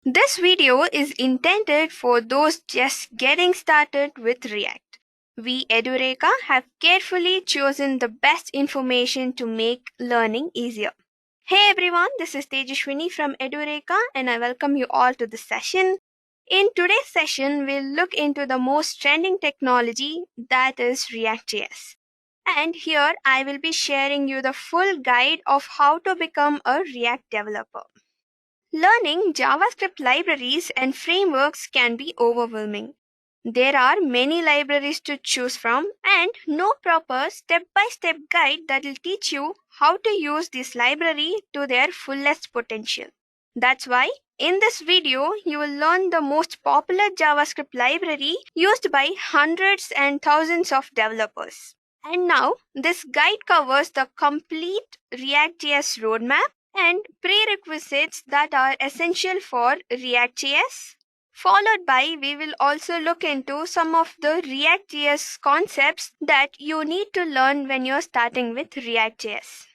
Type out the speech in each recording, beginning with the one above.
This video is intended for those just getting started with React. We Edureka have carefully chosen the best information to make learning easier. Hey everyone, this is Tejaswini from Edureka and I welcome you all to this session. In today's session, we'll look into the most trending technology, that is React.js. And here I will be sharing you the full guide of how to become a React developer. Learning JavaScript libraries and frameworks can be overwhelming. There are many libraries to choose from and no proper step-by-step guide that will teach you how to use this library to their fullest potential. That's why in this video, you will learn the most popular JavaScript library used by hundreds and thousands of developers. And now, this guide covers the complete React.js roadmap and prerequisites that are essential for React.js. Followed by, we will also look into some of the React.js concepts that you need to learn when you're starting with React.js.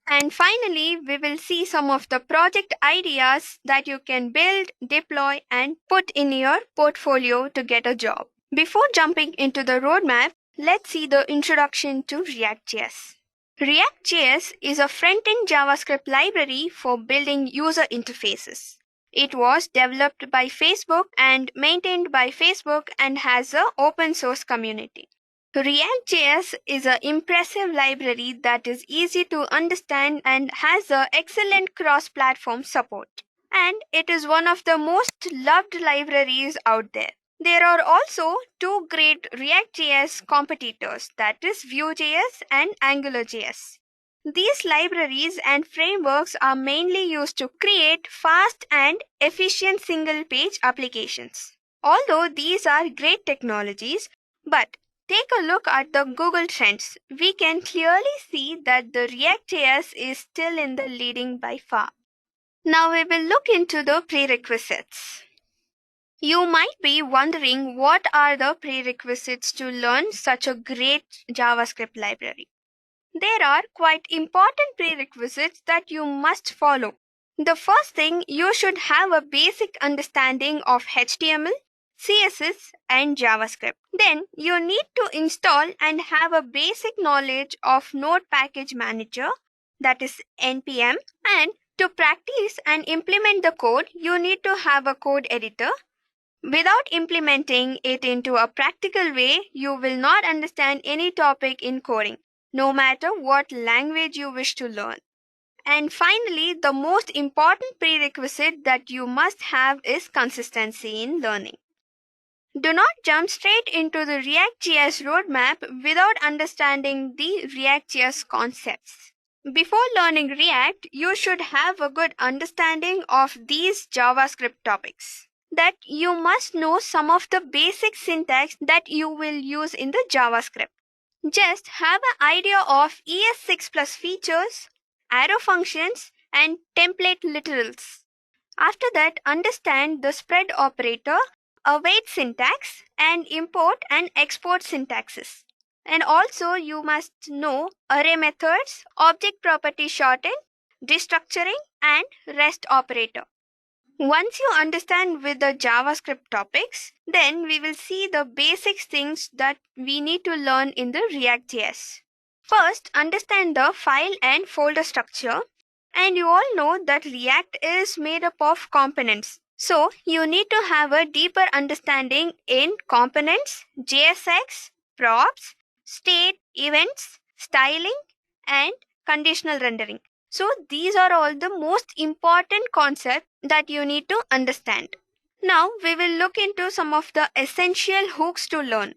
And finally, we will see some of the project ideas that you can build, deploy, and put in your portfolio to get a job. Before jumping into the roadmap, let's see the introduction to React.js. React.js is a front-end JavaScript library for building user interfaces. It was developed by Facebook and maintained by Facebook and has an open source community. React.js is an impressive library that is easy to understand and has an excellent cross-platform support. And it is one of the most loved libraries out there. There are also two great React.js competitors, that is Vue.js and AngularJS. These libraries and frameworks are mainly used to create fast and efficient single-page applications. Although these are great technologies, but take a look at the Google Trends. We can clearly see that the React.js is still in the leading by far. Now we will look into the prerequisites. You might be wondering what are the prerequisites to learn such a great JavaScript library. There are quite important prerequisites that you must follow. The first thing, you should have a basic understanding of HTML, CSS, and JavaScript. Then you need to install and have a basic knowledge of Node Package Manager, that is NPM, and to practice and implement the code, you need to have a code editor. Without implementing it into a practical way, you will not understand any topic in coding, no matter what language you wish to learn. And finally, the most important prerequisite that you must have is consistency in learning. Do not jump straight into the React.js roadmap without understanding the React.js concepts. Before learning React, you should have a good understanding of these JavaScript topics. That you must know some of the basic syntax that you will use in the JavaScript. Just have an idea of ES6+ features, arrow functions, and template literals. After that, understand the spread operator, await syntax, and import and export syntaxes. And also, you must know array methods, object property shorten, destructuring, and REST operator. Once you understand with the JavaScript topics, then we will see the basic things that we need to learn in the React.js. First, understand the file and folder structure. And you all know that React is made up of components. So, you need to have a deeper understanding in components, JSX, props, state, events, styling, and conditional rendering. So these are all the most important concepts that you need to understand. Now we will look into some of the essential hooks to learn.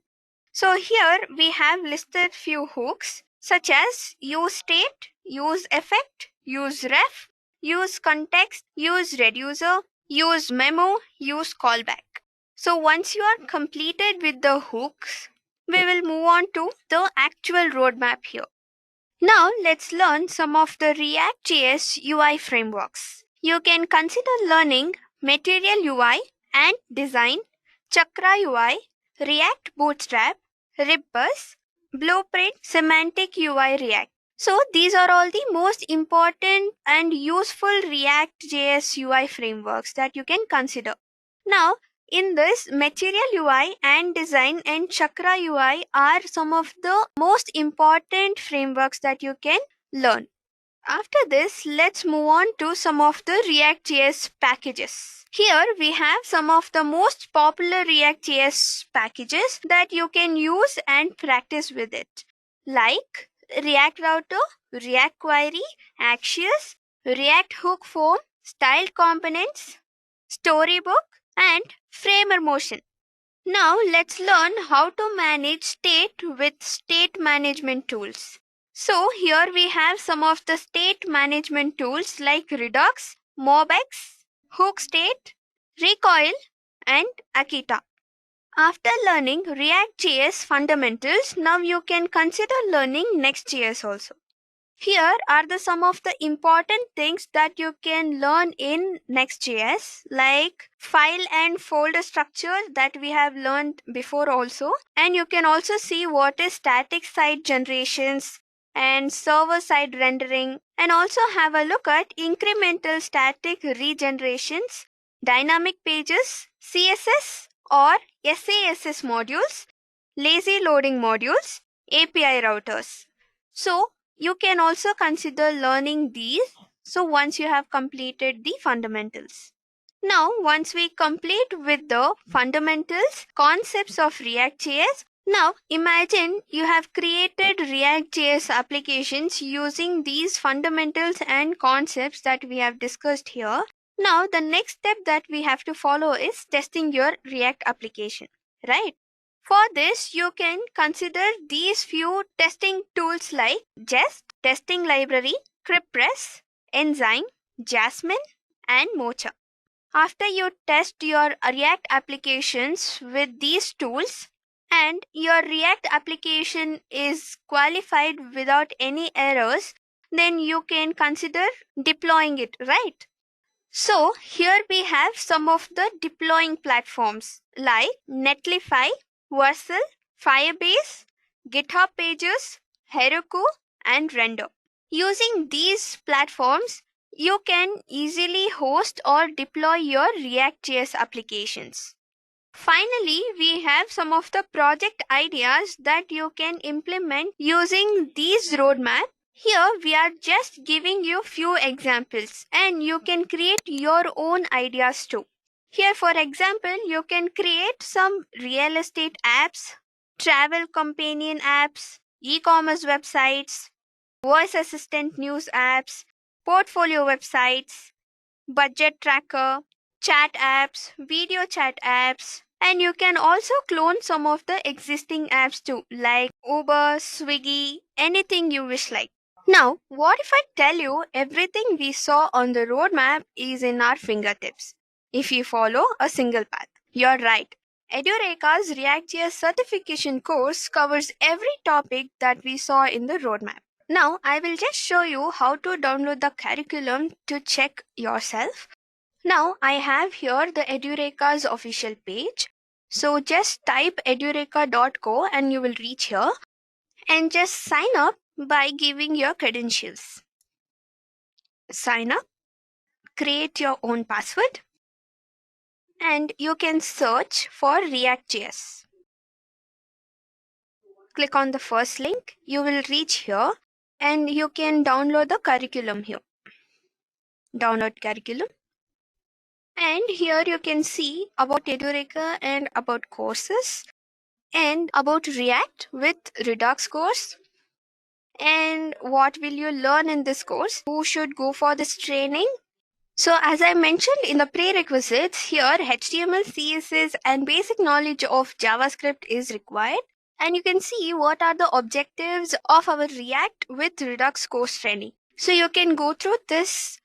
So here we have listed few hooks such as use state, use effect, use ref, use context, use reducer, use memo, use callback. So once you are completed with the hooks, we will move on to the actual roadmap here. Now let's learn some of the React.js UI frameworks. You can consider learning Material UI and Design, Chakra UI, React Bootstrap, Ribbus, Blueprint, Semantic UI React. So these are all the most important and useful React.js UI frameworks that you can consider. Now, in this, Material UI and Design and Chakra UI are some of the most important frameworks that you can learn. After this, let's move on to some of the React.js packages. Here we have some of the most popular React.js packages that you can use and practice with it, like React Router, React Query, Axios, React Hook Form, Styled Components, Storybook, and Framer Motion. Now let's learn how to manage state with state management tools. So here we have some of the state management tools like Redux, MobX, Hook State, Recoil, and Akita. After learning React.js fundamentals, now you can consider learning Next.js also. Here are some of the important things that you can learn in Next.js, like file and folder structure that we have learned before also. And you can also see what is static site generations and server side rendering, and also have a look at incremental static regenerations, dynamic pages, CSS or SASS modules, lazy loading modules, API routers. So you can also consider learning these. So once you have completed the fundamentals. Now, once we complete with the fundamentals, concepts of React.js, now imagine you have created React.js applications using these fundamentals and concepts that we have discussed here. Now, the next step that we have to follow is testing your React application, right? For this, you can consider these few testing tools like Jest, Testing Library, CryptPress, Enzyme, Jasmine, and Mocha. After you test your React applications with these tools and your React application is qualified without any errors, then you can consider deploying it, right? So here we have some of the deploying platforms like Netlify, Vercel, Firebase, GitHub Pages, Heroku, and Render. Using these platforms, you can easily host or deploy your React.js applications. Finally, we have some of the project ideas that you can implement using these roadmaps. Here we are just giving you few examples and you can create your own ideas too. Here for example, you can create some real estate apps, travel companion apps, e-commerce websites, voice assistant news apps, portfolio websites, budget tracker, chat apps, video chat apps, and you can also clone some of the existing apps too, like Uber, Swiggy, anything you wish like. Now, what if I tell you everything we saw on the roadmap is in our fingertips if you follow a single path? You're right. Edureka's React.js certification course covers every topic that we saw in the roadmap. Now, I will just show you how to download the curriculum to check yourself. Now, I have here the Edureka's official page. So just type edureka.co and you will reach here and just sign up by giving your credentials. Sign up, create your own password, and you can search for React.js. Click on the first link, you will reach here and you can download the curriculum here. Download curriculum. And here you can see about Edureka and about courses and about React with Redux course. And what will you learn in this course? Who should go for this training? So as I mentioned in the prerequisites, here HTML, CSS and basic knowledge of JavaScript is required. And you can see what are the objectives of our React with Redux course training. So you can go through this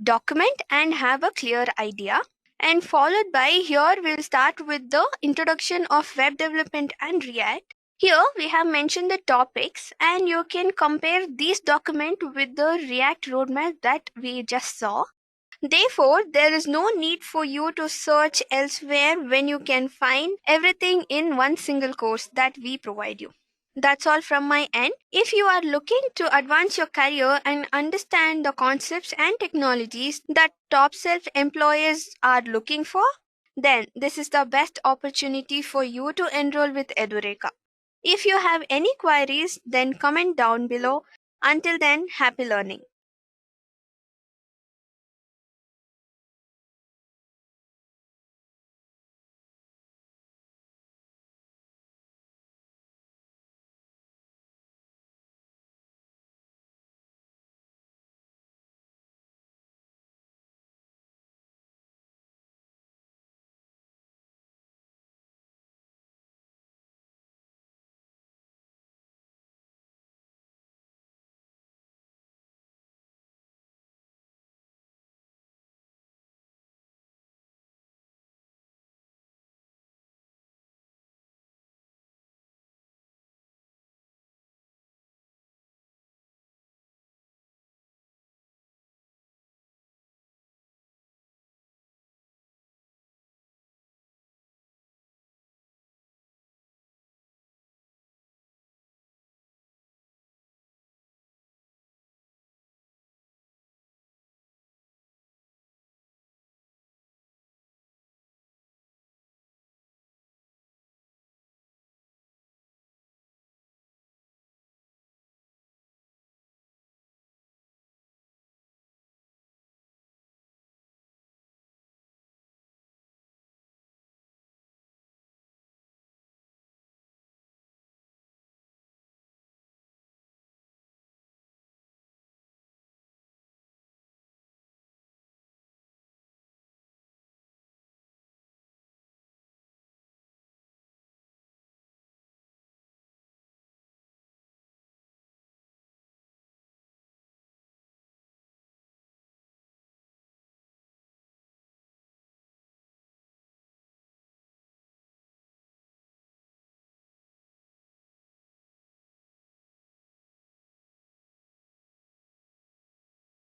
document and have a clear idea. And followed by here we'll start with the introduction of web development and React. Here we have mentioned the topics and you can compare this document with the React roadmap that we just saw. Therefore, there is no need for you to search elsewhere when you can find everything in one single course that we provide you. That's all from my end. If you are looking to advance your career and understand the concepts and technologies that top self-employers are looking for, then this is the best opportunity for you to enroll with Edureka. If you have any queries, then comment down below. Until then, happy learning.